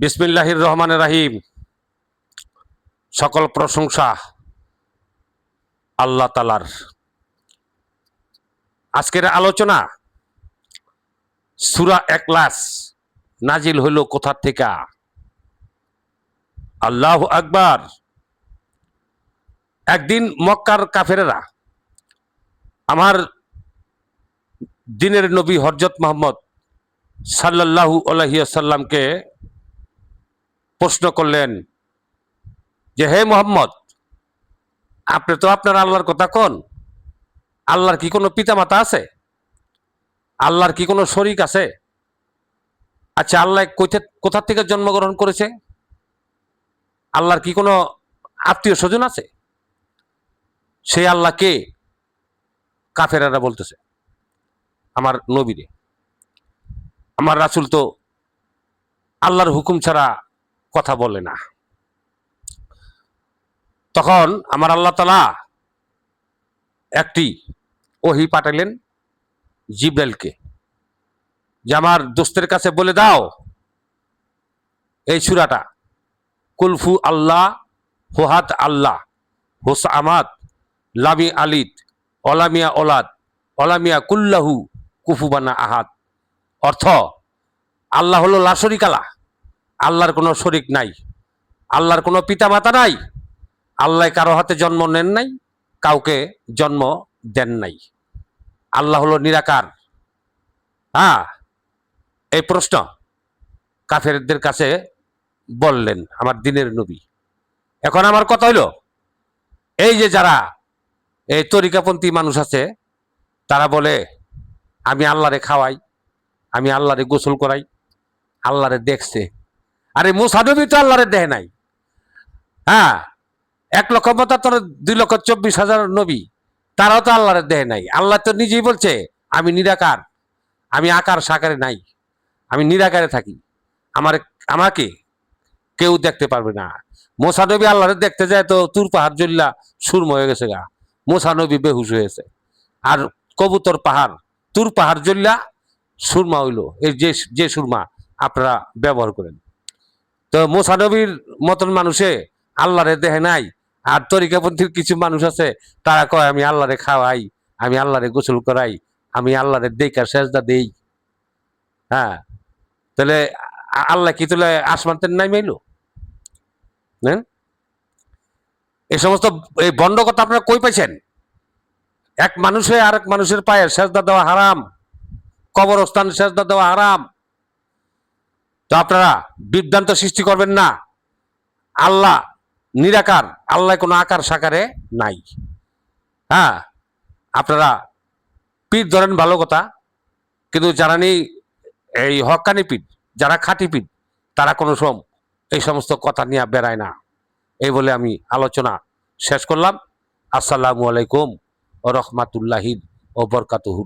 বিসমিল্লাহির রহমানির রহিম। সকল প্রশংসা আল্লাহ তাআলার। আজকের আলোচনা সূরা ইখলাস নাজিল হইল কোথা থেকে? আল্লাহু আকবার। একদিন মক্কার কাফেরেরা আমার দিনের নবী হযরত মুহাম্মদ সাল্লাল্লাহু আলাইহি ওয়াসাল্লামকে প্রশ্ন করলেন যে, হে মুহাম্মদ, আপনি তো আপনার আল্লাহর কথা কোন, আল্লাহর কি কোনো পিতামাতা আছে? আল্লাহর কি কোনো শরীক আছে? আচ্ছা, আল্লাহ কোথা থেকে জন্মগ্রহণ করেছে? আল্লাহর কি কোনো আত্মীয় স্বজন আছে? সেই আল্লাহকে কাফেরেরা বলতেছে আমার নবীরে। আমার রাসূল তো আল্লাহর হুকুম ছাড়া কথা বলে না। তখন আমার আল্লাহ তাআলা একটি ওহী পাঠালেন জিব্রাইলকে, যে আমার দোস্তের কাছে বলে দাও এই সূরাটা, কুলফু আল্লাহ হুহাত আল্লাহ হুসামাত লামি আলিদ অলামিয়া ওলাদ অলামিয়া কুল্লাহু কুফুবানা আহাদ। অর্থ, আল্লাহ হলো লা শরীকা লাহ, আল্লাহর কোনো শরীক নাই, আল্লাহর কোনো পিতামাতা নাই, আল্লাহ কারো হাতে জন্ম নেন নাই, কাউকে জন্ম দেন নাই, আল্লাহ হলো নিরাকার। এই প্রশ্ন কাফেরদের কাছে বললেন আমার দিনের নবী। এখন আমার কথা হইল, এই যে যারা এই তরিকাপন্থী মানুষ আছে, তারা বলে আমি আল্লাহরে খাওয়াই, আমি আল্লাহরে গোসল করাই, আল্লাহরে দেখছে। আরে মুসা নবী তো আল্লাহরে দেখে নাই। 1,75,000 2,24,000 নবী, তারাও তো আল্লাহরে দেখে নাই। আল্লাহ তো নিজেই বলছে আমি নিরাকার, আমি আকার সাকারে নাই, আমি নিরাকারে থাকি, আমাকে কেউ দেখতে পারবে না। মুসা নবী আল্লাহরে দেখতে যায় তো তুর পাহাড় জ্বললা সুরম হয়ে গেছে গা, মুসা নবী বেহুশ হয়েছে। আর কবুতর পাহাড় তুর পাহাড় জ্বললা সুরমা হইল, এই যে সুরমা আপনারা ব্যবহার করেন। তো মুসা নবীর মতন মানুষে আল্লাহরে দেখে নাই। আর তরিকাপন্থীর কিছু মানুষ আছে, তারা কয় আমি আল্লাহরে খাওয়াই, আমি আল্লাহরে গোসল করাই, আমি আল্লাহরে দেখা সেজদা দেই। তাহলে আল্লাহ কি তাহলে আসমান তেন নাই মাইল? এই সমস্ত এই বন্ড কথা আপনারা কই পাইছেন? এক মানুষে আরেক মানুষের পায়ে সেজদা দেওয়া হারাম, কবরস্থান সেজদা দেওয়া হারাম। তো আপনারা বিভ্রান্ত সৃষ্টি করবেন না। আল্লাহ নিরাকার, আল্লাহ কোনো আকার সাকারে নাই। আপনারা পীর ধরেন ভালো কথা, কিন্তু যারা নেই এই হক্কানি পীর, যারা খাঁটি পীর, তারা কোনো এই সমস্ত কথা নিয়ে বেড়ায় না। এই বলে আমি আলোচনা শেষ করলাম। আসসালামু আলাইকুম ওয়া রাহমাতুল্লাহি ওয়া বারাকাতুহু।